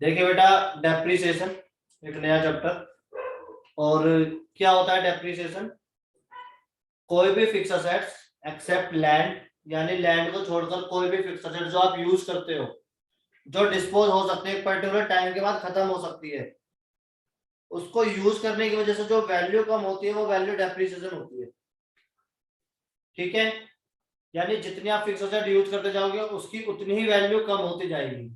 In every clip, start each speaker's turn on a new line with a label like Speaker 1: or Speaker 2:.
Speaker 1: देखिए बेटा, डेप्रिसिएशन एक नया चैप्टर। और क्या होता है डेप्रिसिएशन? कोई भी फिक्स असेट्स एक्सेप्ट लैंड, यानी लैंड को छोड़कर कोई भी फिक्स असेट जो आप यूज करते हो, जो डिस्पोज हो सकते हैं, एक पर्टिकुलर टाइम के बाद खत्म हो सकती है, उसको यूज करने की वजह से जो वैल्यू कम होती है वो वैल्यू डेप्रिसिएशन होती है। ठीक है, यानी जितनी आप फिक्स असेट यूज करते जाओगे उसकी उतनी ही वैल्यू कम होती जाएगी,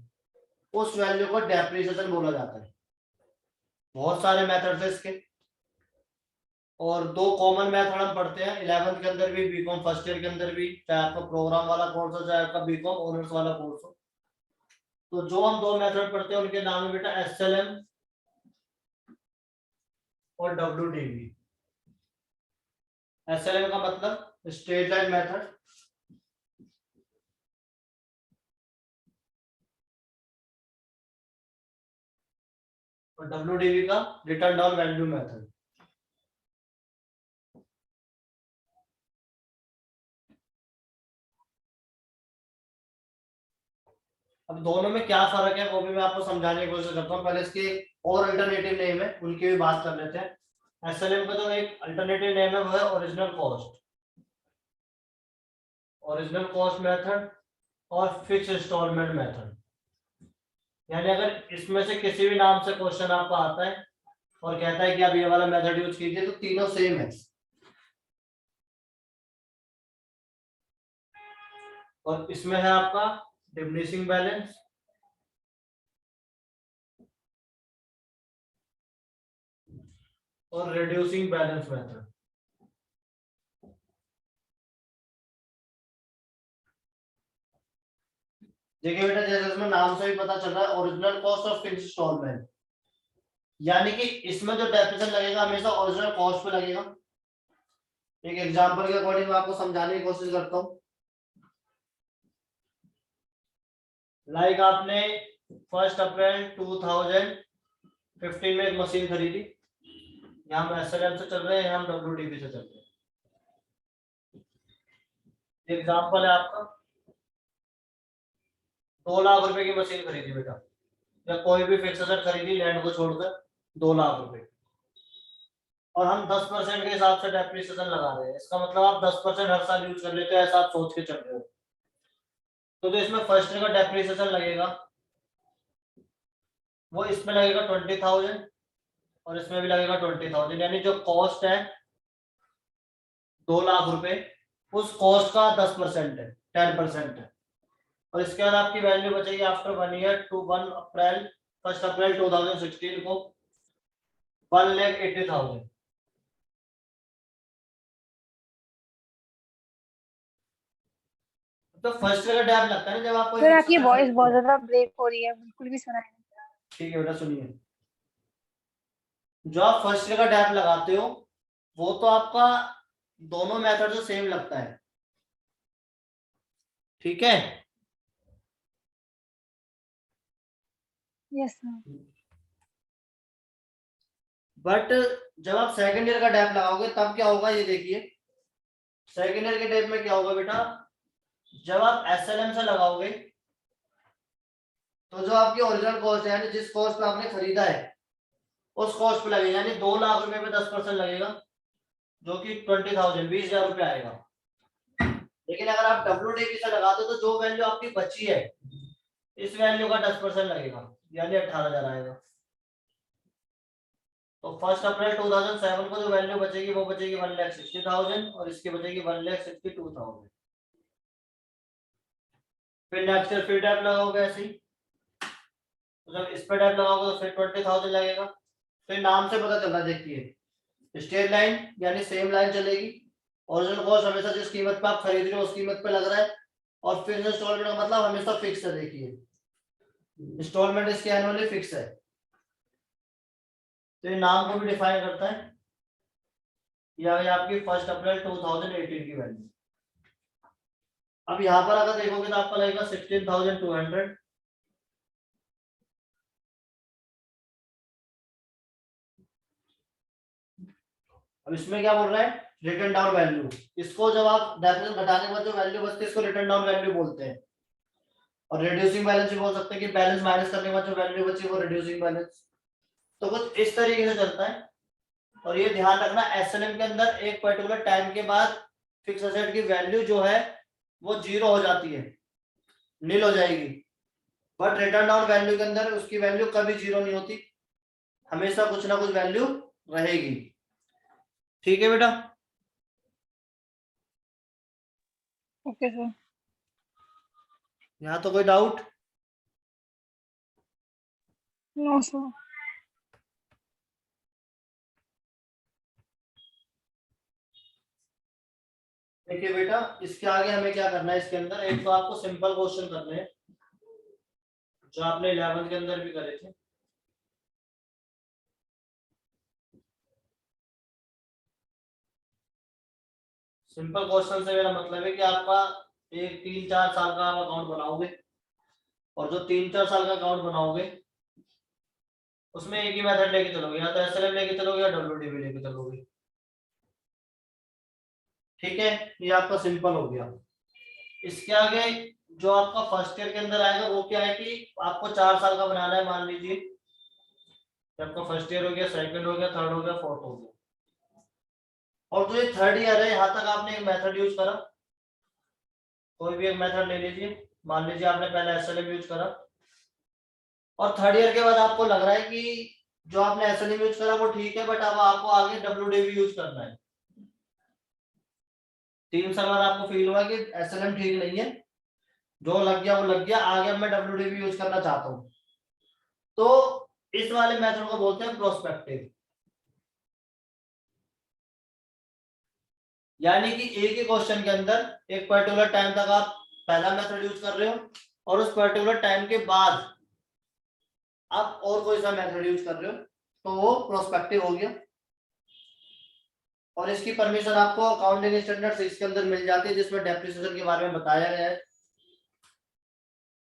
Speaker 1: उस वैल्यू को डेप्रिसिएशन बोला जाता है। बहुत सारे मेथड्स है इसके, और दो कॉमन मेथड हम पढ़ते हैं 11th के अंदर भी, बीकॉम फर्स्ट ईयर के अंदर भी, चाहे आपका प्रोग्राम वाला कोर्स हो चाहे आपका बीकॉम ऑनर्स वाला कोर्स हो। तो जो हम दो मेथड पढ़ते हैं उनके नाम है बेटा एसएलएम और डब्ल्यूडीवी। एसएलएम का मतलब स्ट्रेट लाइन मेथड, और डब्ल्यूडीवी का रिटर्न डाउन वैल्यू मेथड। अब दोनों में क्या फर्क है वो भी मैं आपको समझाने की कोशिश करता हूँ। पहले इसके और अल्टरनेटिव नेम है उनकी भी बात कर लेते हैं। एसएलएम का जो एक अल्टरनेटिव नेम है वो है original cost, original cost method और फिक्स इंस्टॉलमेंट मेथड। यानी अगर इसमें से किसी भी नाम से क्वेश्चन आपको आता है और कहता है कि आप ये वाला मेथड यूज कीजिए, तो तीनों सेम है। और इसमें है आपका डिमिनिशिंग बैलेंस, और रिड्यूसिंग बैलेंस मेथड। देखिए बेटा, जैसे इसमें नाम से भी पता चल रहा है original cost of fix installment, यानी कि इसमें जो डेप्रिसिएशन लगेगा हमेशा ओरिजिनल कॉस्ट पे लगेगा। एक एग्जांपल के अकॉर्डिंग मैं आपको समझाने की कोशिश करता हूँ। लाइक आपने 1 अप्रैल 2015 में एक मशीन खरीदी, यहाँ हम एसएलएम से चल रहे हैं, यहाँ हम डब्ल्यूडीपी से चल रहे हैं। एग्जांपल है आपका 2 लाख रुपए की मशीन खरीदी बेटा, या कोई भी फिक्स एसेट खरीदी लैंड को छोड़कर 2 लाख रुपए, और हम 10% के हिसाब से डेप्रिसिएशन लगा रहे हैं। इसका मतलब आप 10% हर साल यूज कर लेते हो, ऐसा आप सोच के चल रहे हो। तो जो इसमें फर्स्ट ईयर का डेप्रिसिएशन लगेगा वो इसमें लगेगा 20,000, और इसमें भी लगेगा 20,000, यानी जो कॉस्ट है 2 लाख रुपए, उस कॉस्ट का 10% है, 10% है। और इसके बाद आपकी वैल्यू बचेगी आफ्टर 1 ईयर टू 1 अप्रैल 2016 को 1,80,000। तो फर्स्ट ईयर का डैप लगता है ना जब आप कोई
Speaker 2: सर
Speaker 1: फिक्स
Speaker 2: आपकी
Speaker 1: असेट
Speaker 2: वॉइस
Speaker 1: खरीदते
Speaker 2: बहुत
Speaker 1: हो।
Speaker 2: ज्यादा ब्रेक हो रही है, बिल्कुल भी सुनाई नहीं।
Speaker 1: ठीक है बेटा, सुनिए। जो आप फर्स्ट ईयर का डैप लगाते हो वो तो आपका दोनों मेथड से सेम लगता है, ठीक है।
Speaker 2: Yes sir.
Speaker 1: बट जब आप सेकंड ईयर का डैप लगाओगे तब क्या होगा, ये देखिए। सेकंड ईयर के डैप में क्या होगा बेटा, जब आप एसएलएम से लगाओगे तो जो आपकी ओरिजिनल कॉस्ट है, यानी जिस कॉस्ट पे आपने खरीदा है उस कॉस्ट पे लगेगा, यानी 2 लाख रुपए पे 10% लगेगा, जो कि 20,000, 20,000 रुपये आएगा। लेकिन अगर आप डब्ल्यूडीपी से लगाते हो तो जो वैल्यू आपकी बची है इस वैल्यू का 10% लगेगा, यानी 18,000 आएगा। तो 1 अप्रैल 2007 को जो वैल्यू बचेगी वो बचेगी 1,60,000, और इसकी बचेगी 1,62,000। फिर नेक्स्ट ईयर फिर टैप लगाओगे ऐसे ही, तो जब इस पे टैप लगाओगे तो फिर 20,000 लगेगा। फिर नाम से पता चल रहा है, देखिए स्ट्रेट लाइन यानी सेम लाइन चलेगी, ओरिजिनल कॉस्ट हमेशा जिस कीमत पे आप खरीद रहे हो उस कीमत पे लग रहा है, और फिर इंस्टॉलमेंट का मतलब हमेशा फिक्स है। देखिए इंस्टॉलमेंट इसके एनुअली फिक्स है, तो ये नाम को भी डिफाइन करता है। यह है आपकी 1 अप्रैल 2018 की वैल्यू। अब यहाँ पर अगर देखोगे तो आपका लगेगा 16,200, अब इसमें क्या बोल रहा है, रिटर्न डाउन वैल्यू। इसको जब आप डेफिनेशन घटाने के बाद जो वैल्यू बचती है इसको रिटर्न डाउन वैल्यू बोलते हैं। और रिड्यूसिंग बैलेंस भी बोल सकते हैं कि बैलेंस माइनस करने के बाद जो वैल्यू बची वो रिड्यूसिंग बैलेंस। तो कुछ इस तरीके से चलता है। और ये ध्यान रखना एसएलएम के अंदर एक पर्टिकुलर टाइम के बाद फिक्स एसेट की वैल्यू जो है वो जीरो हो जाती है, नील हो जाएगी। बट रिटर्न डाउन वैल्यू के अंदर उसकी वैल्यू कभी जीरो नहीं होती, हमेशा कुछ ना कुछ वैल्यू रहेगी। ठीक है बेटा।
Speaker 2: Okay sir.
Speaker 1: यहाँ तो कोई डाउट?
Speaker 2: No sir.
Speaker 1: देखिए बेटा, इसके आगे हमें क्या करना है, इसके अंदर एक तो आपको सिंपल क्वेश्चन करने हैं जो आपने 11th के अंदर भी करे थे। सिंपल क्वेश्चन से मेरा मतलब है कि आपका एक 3-4 साल का आप अकाउंट बनाओगे, और जो 3-4 साल का अकाउंट बनाओगे उसमें एक ही मेथड लेके चलोगे, या तो एसएलएम लेके चलोगे या डब्ल्यूडीबी लेके चलोगे। ठीक है, ये आपका सिंपल हो गया। इसके आगे जो आपका फर्स्ट ईयर के अंदर आएगा वो क्या है कि आपको 4 साल का बनाना है। मान लीजिए आपका फर्स्ट ईयर हो गया, सेकंड हो गया, थर्ड हो गया, फोर्थ हो गया, और जो ये थर्ड ईयर है यहाँ तक आपने एक मेथड यूज करा, कोई भी एक मेथड ले लीजिए। मान लीजिए आपने पहले एसएलएम यूज करा, और थर्ड ईयर के बाद आपको लग रहा है कि जो आपने एसएलएम यूज करा वो ठीक है, बट अब आपको आगे डब्ल्यूडीबी यूज करना है। 3 साल बाद आपको फील हुआ कि एसएलएम ठीक नहीं है, जो लग गया वो लग गया, आगे अब मैं डब्ल्यूडीबी यूज करना चाहता हूँ। तो इस वाले मेथड को बोलते हैं प्रोस्पेक्टिव। यानी कि एक ही क्वेश्चन के अंदर एक पर्टिकुलर टाइम तक आप पहला मेथड यूज कर रहे हो, और उस पर्टिकुलर टाइम के बाद आप और कोई सा मेथड यूज कर रहे हो, तो वो प्रोस्पेक्टिव हो गया। और इसकी परमिशन आपको अकाउंटिंग स्टैंडर्ड 6 के अंदर मिल जाती है, जिसमें डेप्रिसिएशन के बारे में बताया गया है।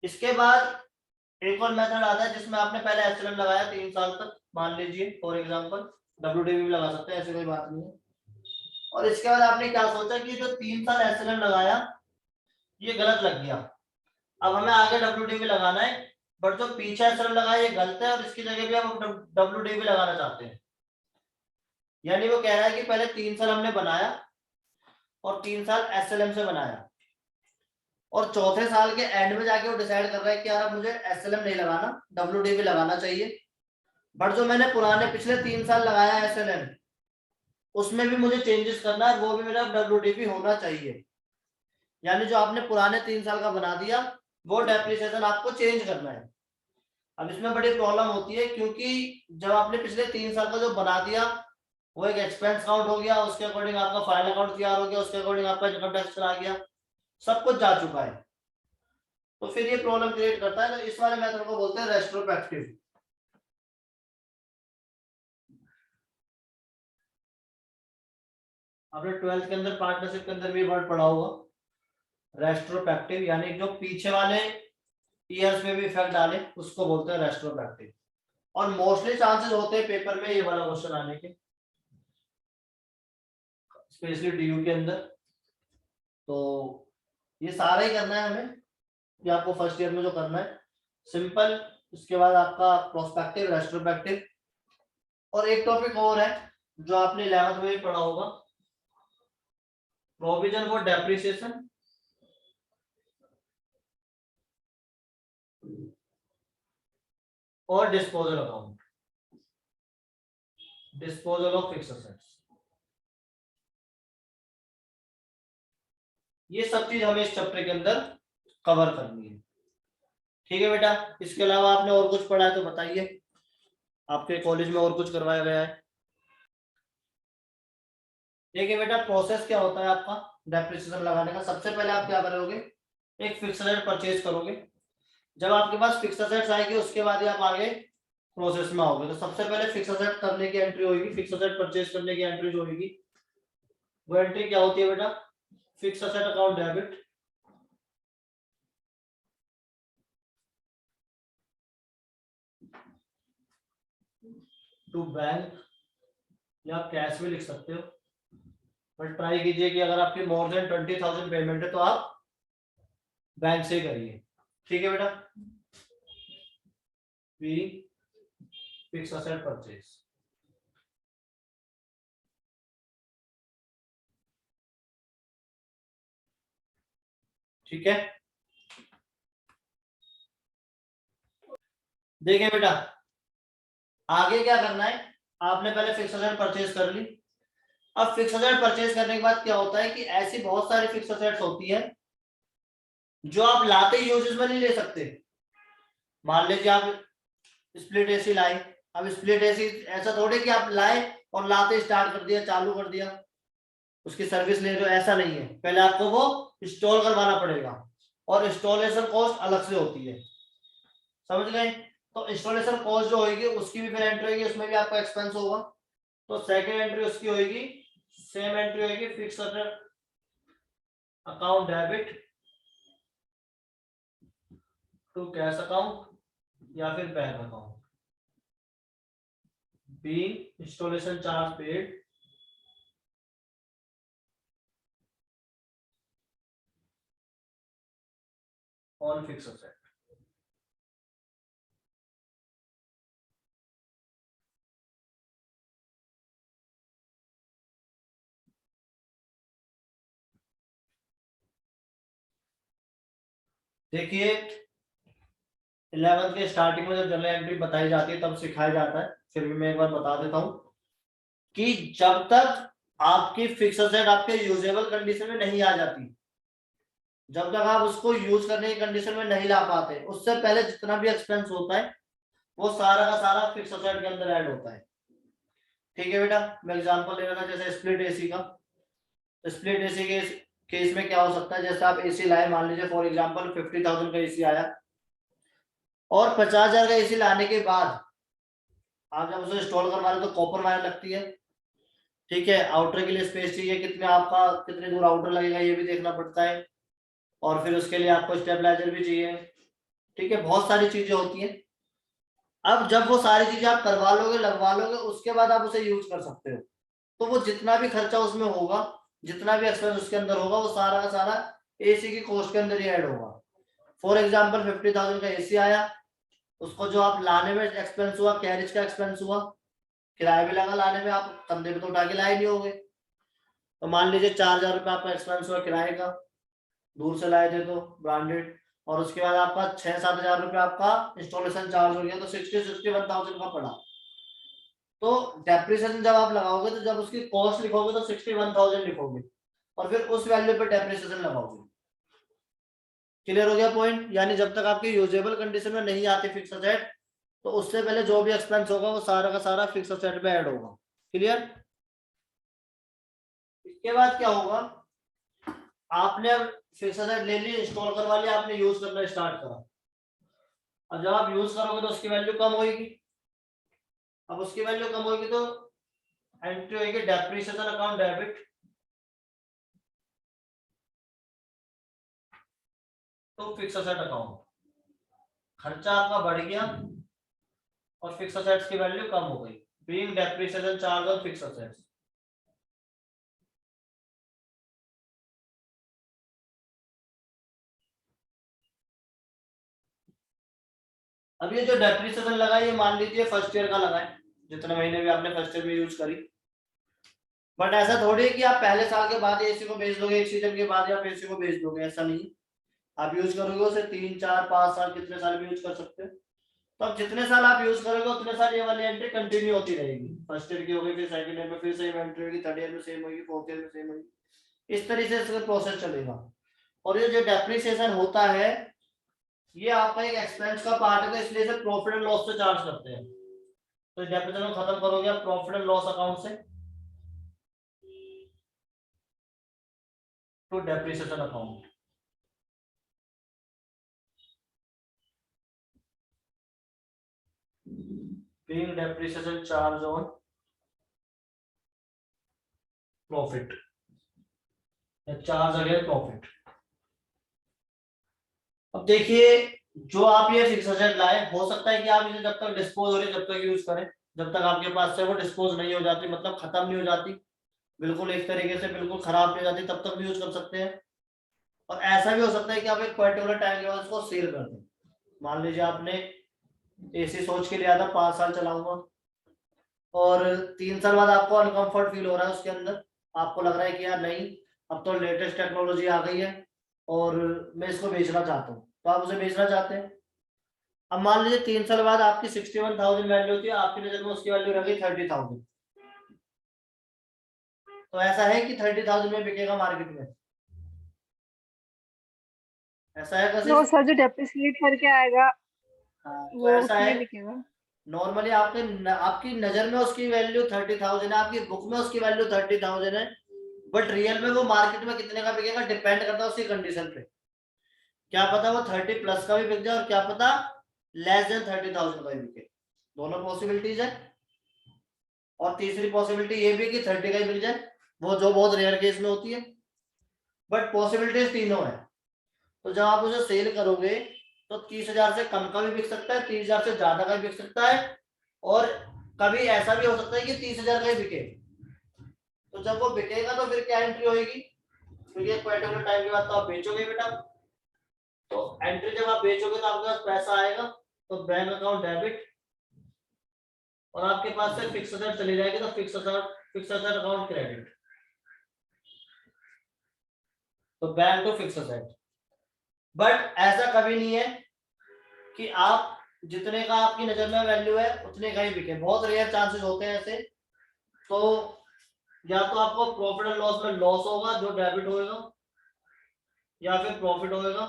Speaker 1: इसके बाद एक और मेथड आता है जिसमें आपने पहले एसएलएम लगाया 3 साल तक, मान लीजिए फॉर एग्जांपल, डब्ल्यूडीबी भी लगा सकते हैं, ऐसी कोई बात नहीं है। और इसके बाद आपने क्या सोचा कि जो 3 साल एसएलएम लगाया ये गलत लग गया, अब हमें आगे डब्ल्यूडीबी लगाना है, बट जो पीछे एसएलएम लगाया ये गलत है, और इसकी जगह भी हम डब्ल्यूडीबी लगाना चाहते हैं। यानी वो कह रहा है कि पहले 3 साल हमने बनाया और 3 साल एसएलएम से बनाया, और चौथे साल के एंड में जाके वो डिसाइड कर रहा है कि यार अब मुझे एसएलएम नहीं लगाना, डब्ल्यूडीबी लगाना चाहिए। बट जो मैंने पुराने पिछले 3 साल लगाया एसएलएम उसमें भी मुझे चेंजेस करना है, वो भी मेरा डब्ल्यूडीबी होना चाहिए। यानी जो आपने पुराने 3 साल का बना दिया वो डेप्रिसिएशन आपको चेंज करना है। अब इसमें बड़ी प्रॉब्लम होती है, क्योंकि जब आपने पिछले 3 साल का जो बना दिया वो एक एक्सपेंस काउंट हो गया, उसके अकॉर्डिंग आपका फाइनल अकाउंट तैयार हो गया, उसके अकॉर्डिंग आपका इनकम टैक्स चला गया, सब कुछ जा चुका है, तो फिर ये प्रॉब्लम क्रिएट करता है। तो इस वाले मेथड को बोलते हैं रेट्रोस्पेक्टिव। आपने 12th के अंदर पार्टनरशिप के अंदर भी वर्ड पढ़ा होगा, रेट्रोस्पेक्टिव, यानी जो पीछे वाले ईयर्स में भी इफेक्ट डाले उसको बोलते हैं रेट्रोस्पेक्टिव। और मोस्टली चांसेस होते हैं पेपर में ये वाला क्वेश्चन आने के, स्पेशली डीयू के अंदर। तो ये सारा ही करना है हमें, कि आपको फर्स्ट ईयर में जो करना है सिंपल। उसके बाद आपका प्रोस्पेक्टिव, रेट्रोस्पेक्टिव, और एक टॉपिक और है जो आपने 11th में भी पढ़ा होगा, प्रोविजन फॉर डेप्रिसिएशन और disposal account, disposal of fixed assets. ये सब चीज हमें इस चैप्टर के अंदर कवर करनी है। ठीक है बेटा, इसके अलावा आपने और कुछ पढ़ा है तो बताइए, आपके कॉलेज में और कुछ करवाया गया है? देखिए बेटा, प्रोसेस क्या होता है आपका डेप्रिसिएशन लगाने का। सबसे पहले आप क्या करोगे, एक फिक्स्ड एसेट परचेज करोगे। जब आपके पास फिक्स्ड एसेट्स आएगी उसके बाद ही आप आगे प्रोसेस में आओगे। तो सबसे पहले फिक्स्ड एसेट करने की एंट्री होगी, फिक्स्ड एसेट परचेज करने की एंट्री जो होगी वो एंट्री क्या होती है बेटा, fixed asset account debit, to bank, या कैश में लिख सकते हो, बट ट्राई कीजिए कि अगर आपकी मोर देन 20,000 पेमेंट है तो आप बैंक से करिए। ठीक है बेटा, बी फिक्स असेट परचेज। ठीक है, देखिए बेटा आगे क्या करना है, आपने पहले फिक्स असेट परचेज कर ली। अब फिक्स असेट परचेज करने के बाद क्या होता है कि ऐसी बहुत सारी फिक्स असेट्स होती है जो आप लाते ही यूजेस में नहीं ले सकते। मान लीजिए आप स्प्लिट एसी लाए, अब स्प्लिट एसी ऐसा थोड़े कि आप लाए और लाते स्टार्ट कर दिया, चालू कर दिया, उसकी सर्विस ले रहे हो, ऐसा नहीं है। पहले आपको वो इंस्टॉल करवाना पड़ेगा और इंस्टॉलेशन कॉस्ट अलग से होती है, समझ गए। तो इंस्टॉलेशन कॉस्ट जो होगी उसकी भी फिर एंट्री होगी, उसमें भी आपका एक्सपेंस होगा। तो सेकंड एंट्री उसकी होगी, सेम एंट्री होगी fix account debit to cash account या फिर bank account, be installation charge paid on fix asset. देखिए 11th के स्टार्टिंग में जब जनरल एंट्री बताई जाती है तब सिखाया जाता है, फिर भी मैं एक बार बता देता हूं कि जब तक आपकी फिक्स असेट आपके यूजेबल कंडीशन में नहीं आ जाती, जब तक आप उसको यूज करने की कंडीशन में नहीं ला पाते, उससे पहले जितना भी एक्सपेंस होता है वो सारा का सारा फिक्स असेट के अंदर ऐड होता है। ठीक है बेटा, मैं एग्जांपल ले रहा था जैसे स्प्लिट एसी का। स्प्लिट एसी के केस में क्या हो सकता है, जैसे आप एसी लाए, मान लीजिए फॉर एग्जांपल 50,000 का एसी आया और 50,000 का एसी लाने के बाद आप जब उसे इंस्टॉल करवा रहे हो तो कॉपर वायर लगती है। ठीक है, आउटर के लिए स्पेस चाहिए, कितने आपका कितने दूर आउटर लगेगा ये भी देखना पड़ता है, और फिर उसके लिए आपको स्टेबलाइजर भी चाहिए। ठीक है, बहुत सारी चीजें होती हैं। अब जब वो सारी चीजें आप करवा लोगे, लगवा लोगे, उसके बाद आप उसे यूज कर सकते हो। तो वो जितना भी खर्चा उसमें होगा, जितना भी एक्सपेंस उसके अंदर होगा, वो सारा का सारा एसी की कॉस्ट के अंदर ही ऐड होगा। फॉर एग्जाम्पल 50,000 का एसी आया, उसको जो आप लाने में एक्सपेंस हुआ, कैरिज का एक्सपेंस हुआ, किराया भी लगा लाने में, आप कंधे पे तो उठा के लाए नहीं होगे, तो मान लीजिए 4,000 रुपये आपका एक्सपेंस हुआ किराए का, दूर से लाए थे तो ब्रांडेड, और उसके बाद आपका 6-7 हजार रुपये आपका इंस्टॉलेशन चार्ज हो गया, तो 61,000 का पड़ा। तो डेप्रिसिएशन जब आप लगाओगे तो जब उसकी कॉस्ट लिखोगे तो 61,000 लिखोगे और फिर उस वैल्यू पे डेप्रिसिएशन लगाओगे। क्लियर हो गया पॉइंट? यानी जब तक आपकी यूजेबल कंडीशन में नहीं आती फिक्स असेट, तो उससे पहले जो भी एक्सपेंस होगा वो सारा का सारा फिक्स असेट में ऐड होगा। क्लियर? इसके बाद क्या होगा, आपने अब फिक्स असेट ले ली, इंस्टॉल करवा लिया, आपने यूज करना स्टार्ट करा। अब जब आप यूज करोगे तो उसकी वैल्यू कम होगी। अब उसकी वैल्यू कम होगी तो एंट्री होगी डेप्रिसिएशन अकाउंट डेबिट तो फिक्स असेट अकाउंट। खर्चा आपका बढ़ गया और फिक्स असेट्स की वैल्यू कम हो गई, being depreciation charge on fix assets. अब ये जो डेप्रिसिएशन लगा, ये मान लीजिए फर्स्ट ईयर का लगा है, जितने महीने भी आपने फर्स्ट ईयर में यूज करी। बट ऐसा थोड़ी है कि आप पहले साल के बाद एसी को बेच दोगे, एक सीजन के बाद आप एसी को बेच दोगे, ऐसा नहीं। आप यूज करोगे उसे 3-4-5 साल, कितने साल भी यूज कर सकते हो। तो अब जितने साल आप यूज करोगे उतने साल ये वाली एंट्री कंटिन्यू होती रहेगी। फर्स्ट ईयर की होगी, फिर सेकंड ईयर में फिर सेम एंट्री होगी, थर्ड ईयर में सेम होगी, फोर्थ ईयर में सेम होगी। इस तरीके से इसका प्रोसेस चलेगा। और ये जो डेप्रिसिएशन होता है ये आपका एक एक्सपेंस का पार्ट है, तो इसलिए इसे प्रॉफिट एंड लॉस से चार्ज करते हैं। तो डेप्रिसिएशन खत्म करोगे आप प्रॉफिट एंड लॉस अकाउंट से to depreciation account. being depreciation charge on profit, charge again profit. अब देखिए जो आप ये फिक्स एसेट लाए, हो सकता है कि आप इसे जब तक डिस्पोज हो रही जब तक यूज करें, जब तक आपके पास से वो डिस्पोज नहीं हो जाती, मतलब खत्म नहीं हो जाती, बिल्कुल एक तरीके से बिल्कुल खराब नहीं हो जाती, तब तक भी यूज कर सकते हैं। और ऐसा भी हो सकता है कि आप एक पर्टिकुलर टाइम के बाद उसको सेल कर दें। मान लीजिए आपने एसी सोच के लिया था 5 साल चलाऊंगा, और 3 साल बाद आपको अनकंफर्ट फील हो रहा है उसके अंदर, आपको लग रहा है कि यार नहीं, अब तो लेटेस्ट टेक्नोलॉजी आ गई है और मैं इसको बेचना चाहता हूँ, तो आप उसे बेचना चाहते हैं। अब मान लीजिए 3 साल बाद आपकी 61,000 वैल्यू होती है, आपकी नजर में उसकी वैल्यू रह गई 30,000। तो ऐसा है कि 30,000 में बिकेगा मार्केट में? ऐसा है
Speaker 2: नो
Speaker 1: कशिश?
Speaker 2: सर, जो डेप्रिसिएट करके आएगा
Speaker 1: हाँ, तो
Speaker 2: वो
Speaker 1: ऐसा है।
Speaker 2: उसमें बिकेगा।
Speaker 1: नॉर्मली आपकी नजर में उसकी वैल्यू 30,000 है, आपकी बुक में उसकी वैल्यू 30,000 है, बट रियल में वो मार्केट में कितने का बिकेगा डिपेंड करता है उसकी कंडीशन पे। क्या पता वो 30+ का भी बिक जाए, और क्या पता <30,000 का भी बिके। दोनों पॉसिबिलिटीज है। और तीसरी पॉसिबिलिटी ये भी है कि 30 का ही बिक जाए, वो जो बहुत रेयर केस में होती है, बट पॉसिबिलिटीज तीनों है। तो जब आप उसे सेल करोगे तो 30,000 से कम का भी बिक सकता है, 30,000 से ज्यादा का भी बिक सकता है, और कभी ऐसा भी हो सकता है कि 30,000 का ही बिके। तो जब वो बिकेगा तो फिर क्या एंट्री होगी, क्योंकि एक पर्टिकुलर टाइम के बाद तो आप बेचोगे बेटा। तो एंट्री जब आप बेचोगे तो आपके पास पैसा आएगा, तो बैंक अकाउंट डेबिट, और आपके पास से फिक्स असेट चली जाएगी, तो फिक्स असेट अकाउंट क्रेडिट। तो bank to fix asset. But ऐसा कभी नहीं है कि आप जितने का आपकी नजर में वैल्यू है उतने का ही बिके, बहुत रेयर चांसेस होते हैं ऐसे। तो या तो आपको प्रॉफिट एंड लॉस में लॉस होगा जो डेबिट होएगा, या फिर प्रॉफिट होएगा।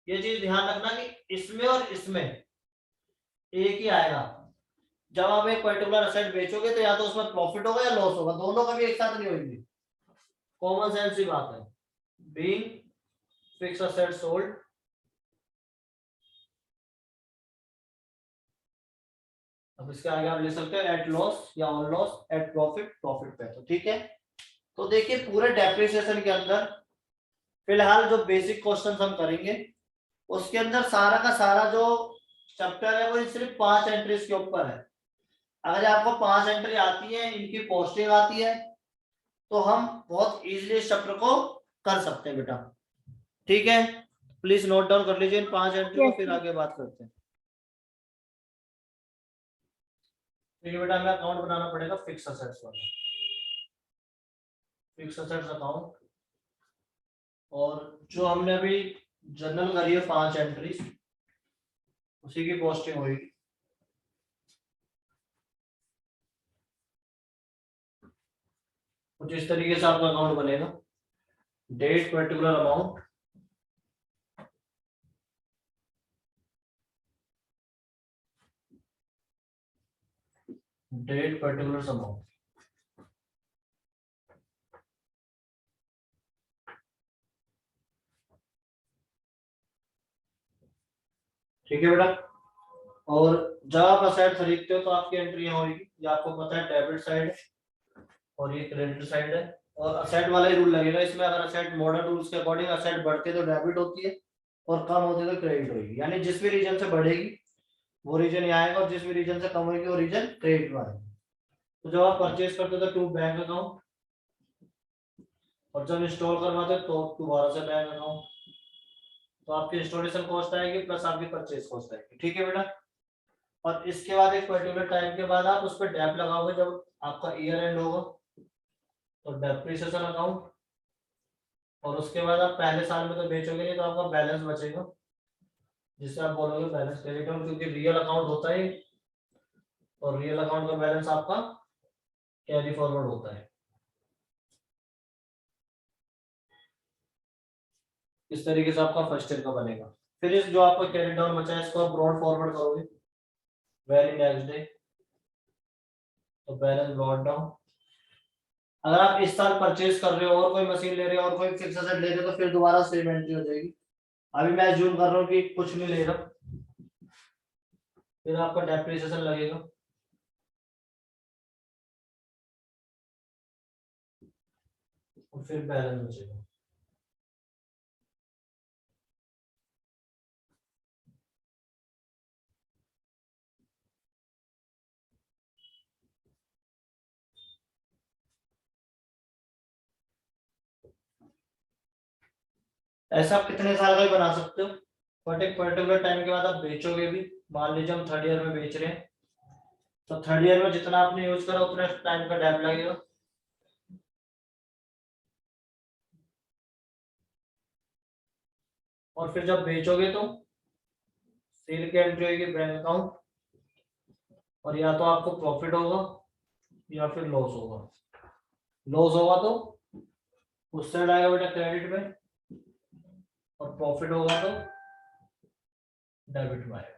Speaker 1: ये चीज ध्यान रखना कि इसमें और इसमें एक ही आएगा। जब आप एक पर्टिकुलर असेट बेचोगे तो या तो उसमें प्रॉफिट होगा या लॉस होगा, दोनों कभी एक साथ नहीं होंगे। कॉमन सेंस की बात है। बीइंग फिक्स असेट सोल्ड, अब इसके आगे आप ले सकते हैं एट लॉस या on loss, at profit, profit पे। तो ठीक है। तो देखिए पूरे डेप्रिसिएशन के अंदर फिलहाल जो बेसिक क्वेश्चंस हम करेंगे, उसके अंदर सारा का सारा जो चैप्टर है वो सिर्फ 5 एंट्रीज के ऊपर है। अगर आपको 5 एंट्री आती है, इनकी पोस्टिंग आती है, तो हम बहुत इजीली इस चैप्टर को कर सकते हैं बेटा। ठीक है, प्लीज नोट डाउन कर लीजिए इन 5 एंट्री को,
Speaker 2: यस
Speaker 1: फिर
Speaker 2: सर।
Speaker 1: आगे बात करते हैं। ठीक है बेटा, हमें अकाउंट बनाना पड़ेगा फिक्स असेट्स वाला, फिक्स असेट्स अकाउंट। और जो हमने अभी जर्नल करी है 5 एंट्री, उसी की पोस्टिंग होगी। कुछ इस तरीके से आपका अकाउंट बनेगा। Date particular amount, date particular amount. ठीक है बेटा। और जब आप असेट खरीदते हो तो आपकी एंट्री यहाँ होगी, ये आपको पता है डेबिट साइड और ये क्रेडिट साइड है। और असेट वाला ही रूल लगेगा इसमें, अगर असेट मॉडर्न रूल्स के अकॉर्डिंग असेट बढ़ती है तो डेबिट होती है, और कम होती है तो क्रेडिट होगी। यानी जिस भी रीजन से बढ़ेगी वो रीजन यहाँ आएगा, और जिस भी रीजन से कम होगी वो रीजन क्रेडिट में आएगा। तो जब आप परचेज करते हो तो टू बैंक अकाउंट, और जब इंस्टॉल करवाते हो तो दोबारा से बैंक अकाउंट। तो आपकी इंस्टॉलेशन कॉस्ट आएगी प्लस आपकी परचेज कॉस्ट आएगी। ठीक है बेटा। और इसके बाद एक पर्टिकुलर टाइम के बाद आप उस पर डेप लगाओगे जब आपका ईयर एंड होगा, तो डेप्रिसिएशन अकाउंट। और उसके बाद आप पहले साल में तो बेचोगे नहीं, तो आपका बैलेंस बचेगा, जिससे आप बोलोगे बैलेंस क्रेडिट हो, क्योंकि रियल अकाउंट होता है, और रियल अकाउंट का बैलेंस आपका कैरी फॉरवर्ड होता है। इस तरीके से आपका फर्स्ट ईयर का बनेगा। फिर इस जो आपका कैरी डाउन बचा है इसको आप ब्रॉड फॉरवर्ड करोगे वेरी नेक्स्ट डे, तो बैलेंस ब्रॉड डाउन। अगर आप इस साल परचेज कर रहे हो और कोई मशीन ले रहे हो और कोई फिक्स एसेट ले रहे हो तो फिर दोबारा सेम एंट्री हो जाएगी। अभी मैं अज्यूम कर रहा हूँ कि कुछ नहीं ले रहा, फिर आपका डेप्रिसिएशन लगेगा, और फिर बैलेंस बचेगा। ऐसा आप कितने साल का भी बना सकते हो, बट एक पर्टिकुलर टाइम के बाद आप बेचोगे भी। मान लीजिए हम 3rd ईयर में बेच रहे हैं, तो 3rd ईयर में जितना आपने यूज करा उतना टाइम का डेब्ट लगेगा। और फिर जब बेचोगे तो सेल की एंट्री होगी बैंक अकाउंट, और या तो आपको प्रॉफिट होगा या फिर लॉस होगा। लॉस होगा तो उससे जाएगा बेटा क्रेडिट में, और प्रॉफिट होगा तो डेबिट में आएगा।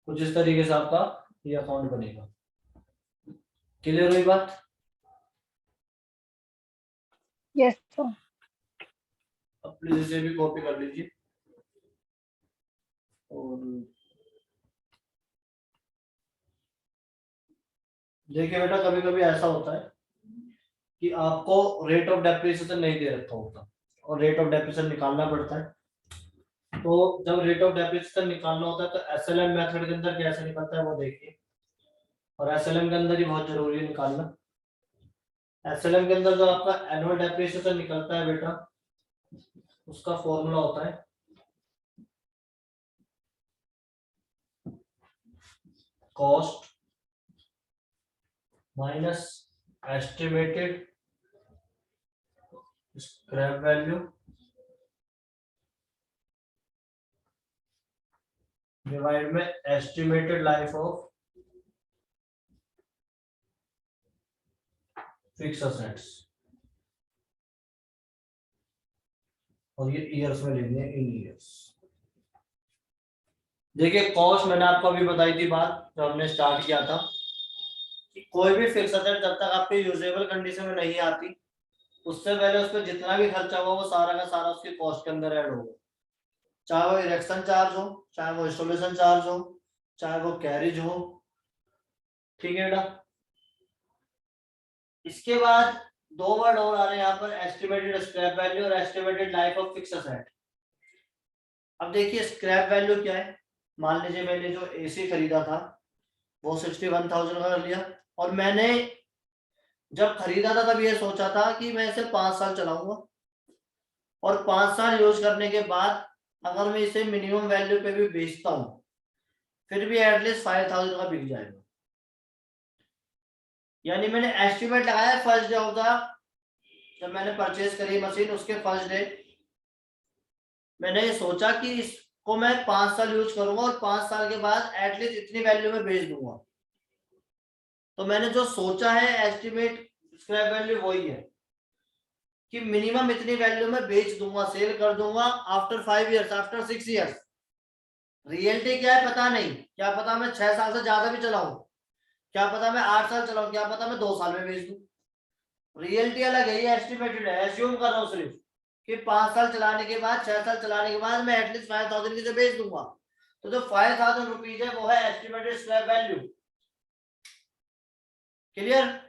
Speaker 1: कुछ इस तरीके से आपका ये अकाउंट बनेगा। क्लियर हुई बात?
Speaker 2: Yes sir.
Speaker 1: अब प्लीज इसे भी कॉपी कर लीजिए। और देखिए बेटा, कभी कभी ऐसा होता है कि आपको रेट ऑफ डेप्रिसिएशन नहीं दे रखा होता और रेट ऑफ डेप्रिसिएशन निकालना पड़ता है। तो जब रेट ऑफ डेप्रिसिएशन निकालना होता है तो एसएलएम मेथड के अंदर कैसे निकलता है वो देखिए, और एसएलएम के अंदर ही बहुत जरूरी है निकालना। एसएलएम के अंदर जो आपका एनुअल डेप्रिसिएशन निकलता है बेटा, उसका फॉर्मूला होता है cost minus estimated scrap value divide में estimated life of fix assets, और ये ईयर्स में लिखने इन ईयर्स। देखिए कॉस्ट मैंने आपको अभी बताई थी बात जब हमने स्टार्ट किया था कि कोई भी फिक्स असेट जब तक आपकी यूजेबल कंडीशन में नहीं आती, उससे पहले उस पर जितना भी खर्चा होगा वो सारा का सारा उसकी कॉस्ट के अंदर ऐड होगा। चाहे वो इरेक्शन चार्ज हो, चाहे वो इंस्टॉलेशन चार्ज हो, चाहे वो कैरिज हो। ठीक है बेटा। इसके बाद दो वर्ड और आ रहे हैं यहाँ पर, एस्टिमेटेड स्क्रैप वैल्यू और estimated life of fix asset. अब देखिए स्क्रैप वैल्यू क्या है। मान लीजिए मैंने जो एसी खरीदा था वो 61,000 का कर लिया, और मैंने जब खरीदा था तब ये सोचा था कि मैं इसे 5 साल चलाऊंगा, और 5 साल यूज करने के बाद अगर मैं इसे मिनिमम वैल्यू पे भी बेचता हूँ फिर भी एटलीस्ट 5,000 का बिक जाएगा। यानी मैंने एस्टिमेट लगाया फर्स्ट डे ऑफ द, जब मैंने परचेज करी मशीन उसके फर्स्ट डे मैंने ये सोचा कि इसको मैं 5 साल यूज करूंगा और 5 साल के बाद एटलीस्ट इतनी वैल्यू में बेच दूंगा। तो मैंने जो सोचा है एस्टिमेट स्क्रैप वैल्यू वही है कि मिनिमम इतनी वैल्यू में बेच दूंगा, सेल कर दूंगा after 5 years, after 6 years. Reality क्या है पता नहीं, क्या पता मैं 6 साल से ज्यादा भी चलाऊं, क्या पता मैं 8 साल चलाऊं, क्या पता मैं 2 साल में बेच दूं। रियलिटी अलग है, ये एस्टिमेटेड है, एज्यूम कर रहा हूं सिर्फ कि 5 साल चलाने के बाद, 6 साल चलाने के बाद मैं एटलीस्ट 5,000 की से बेच दूंगा। तो जो 5,000 रुपीज है वो है estimated scrap value. Clear?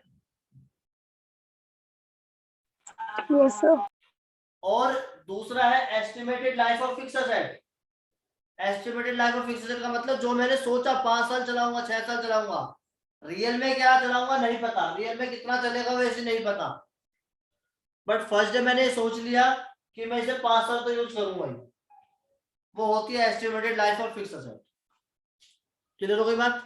Speaker 2: Yes sir.
Speaker 1: और दूसरा है estimated life of fix asset. Estimated life of fix asset का मतलब जो मैंने सोचा 5 साल चलाऊंगा, 6 साल चलाऊंगा, रियल में क्या चलाऊंगा नहीं पता, रियल में कितना चलेगा वैसे नहीं पता, बट फर्स्ट डे मैंने सोच लिया कि मैं इसे 5 साल तो यूज करूंगा ही, वो होती है estimated life of fix asset. Clear हो गई बात?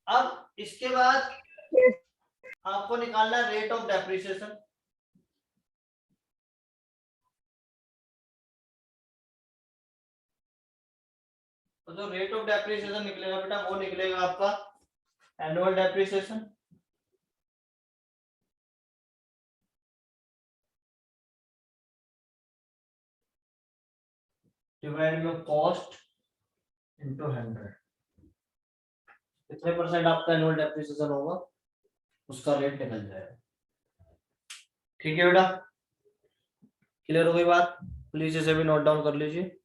Speaker 1: अब इसके बाद
Speaker 2: यस।
Speaker 1: आपको निकालना रेट ऑफ डेप्रिसिएशन। तो जो रेट ऑफ डेप्रिसिएशन निकलेगा बेटा वो निकलेगा आपका annual depreciation divide by cost into 100। कितने परसेंट आपका एनुअल डेप्रिसिएशन होगा उसका रेट निकल जाएगा। ठीक है बेटा, क्लियर हो गई बात? प्लीज इसे भी नोट डाउन कर लीजिए।